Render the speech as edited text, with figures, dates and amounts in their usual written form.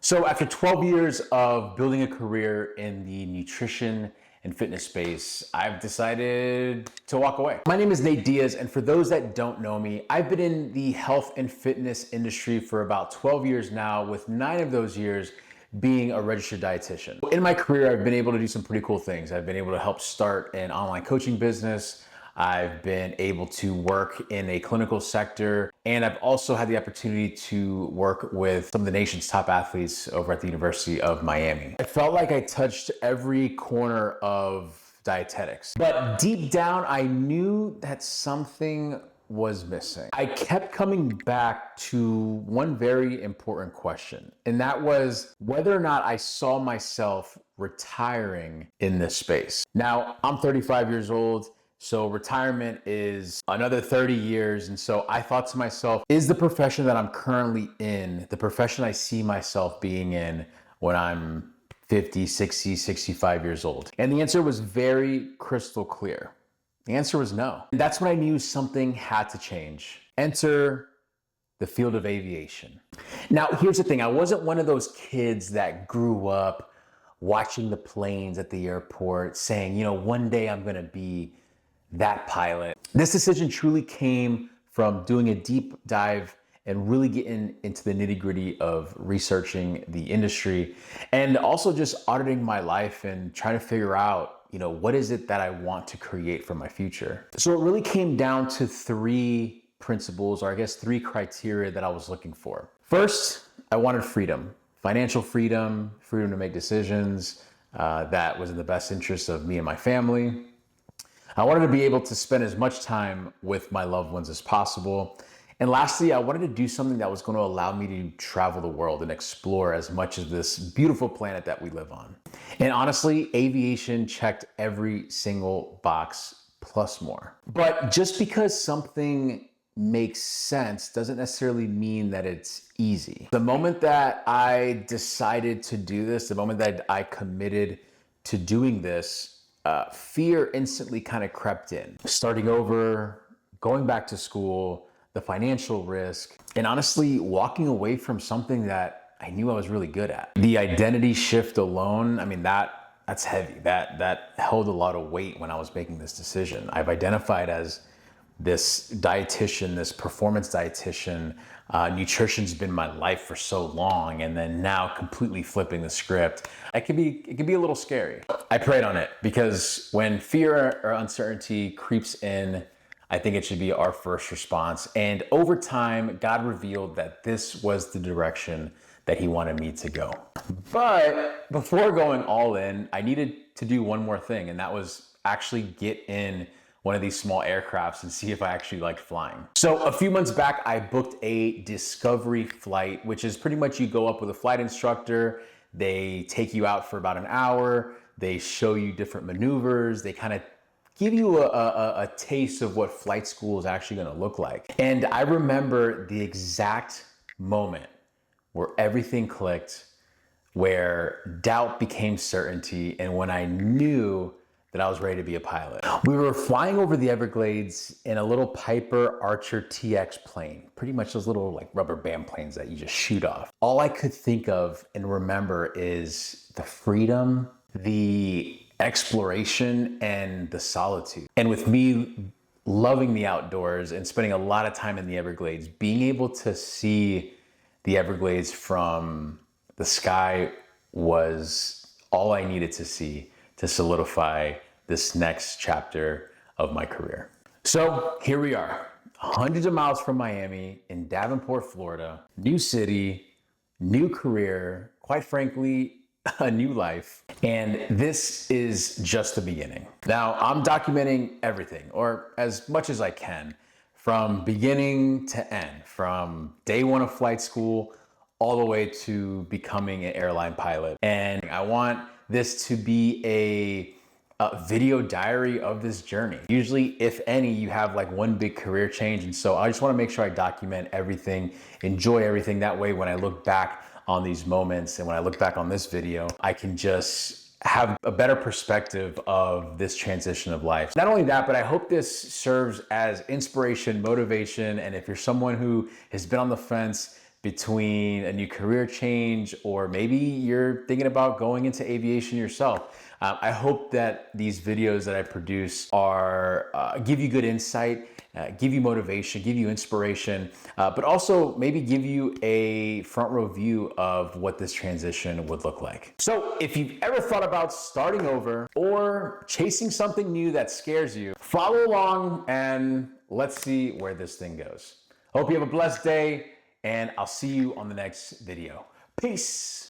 So after 12 years of building a career in the nutrition and fitness space, I've decided to walk away. My name is Nate Diaz, and for those that don't know me, I've been in the health and fitness industry for about 12 years now, with 9 of those years being a registered dietitian. In my career, I've been able to do some pretty cool things. I've been able to help start an online coaching business. I've been able to work in a clinical sector, and I've also had the opportunity to work with some of the nation's top athletes over at the University of Miami. I felt like I touched every corner of dietetics, but deep down, I knew that something was missing. I kept coming back to one very important question, and that was whether or not I saw myself retiring in this space. Now, I'm 35 years old. So retirement is another 30 years. And so I thought to myself, is the profession that I'm currently in the profession I see myself being in when I'm 50, 60, 65 years old? And the answer was very crystal clear. The answer was no. And that's when I knew something had to change. Enter the field of aviation. Now, here's the thing. I wasn't one of those kids that grew up watching the planes at the airport saying, one day I'm gonna be that pilot. This decision truly came from doing a deep dive and really getting into the nitty-gritty of researching the industry, and also just auditing my life and trying to figure out, what is it that I want to create for my future. So it really came down to 3 principles, or I guess 3 criteria that I was looking for. First, I wanted freedom, financial freedom, freedom to make decisions that was in the best interest of me and my family. I wanted to be able to spend as much time with my loved ones as possible. And lastly, I wanted to do something that was going to allow me to travel the world and explore as much of this beautiful planet that we live on. And honestly, aviation checked every single box plus more. But just because something makes sense doesn't necessarily mean that it's easy. The moment that I decided to do this, the moment that I committed to doing this, fear instantly kind of crept in. Starting over, going back to school, the financial risk, and honestly, walking away from something that I knew I was really good at. The identity shift alone, that's heavy. That held a lot of weight when I was making this decision. I've identified as this dietitian, this performance dietitian. Nutrition's been my life for so long, and then now completely flipping the script, it can be a little scary. I prayed on it because when fear or uncertainty creeps in, I think it should be our first response. And over time, God revealed that this was the direction that He wanted me to go. But before going all in, I needed to do one more thing, and that was actually get in one of these small aircrafts and see if I actually liked flying. So a few months back, I booked a discovery flight, which is pretty much you go up with a flight instructor, they take you out for about an hour, they show you different maneuvers, they kind of give you a taste of what flight school is actually gonna look like. And I remember the exact moment where everything clicked, where doubt became certainty, and when I knew that I was ready to be a pilot. We were flying over the Everglades in a little Piper Archer TX plane, pretty much those little rubber band planes that you just shoot off. All I could think of and remember is the freedom, the exploration, and the solitude. And with me loving the outdoors and spending a lot of time in the Everglades, being able to see the Everglades from the sky was all I needed to see to solidify this next chapter of my career. So here we are, hundreds of miles from Miami in Davenport, Florida, new city, new career, quite frankly, a new life. And this is just the beginning. Now, I'm documenting everything, or as much as I can, from beginning to end, from day 1 of flight school all the way to becoming an airline pilot. And I want this to be a video diary of this journey. Usually, if any, you have one big career change. And so I just want to make sure I document everything, enjoy everything. That way, when I look back on these moments and when I look back on this video, I can just have a better perspective of this transition of life. Not only that, but I hope this serves as inspiration, motivation, and if you're someone who has been on the fence, between a new career change, or maybe you're thinking about going into aviation yourself. I hope that these videos that I produce are give you good insight, give you motivation, give you inspiration, but also maybe give you a front row view of what this transition would look like. So if you've ever thought about starting over or chasing something new that scares you, follow along and let's see where this thing goes. Hope you have a blessed day, and I'll see you on the next video. Peace.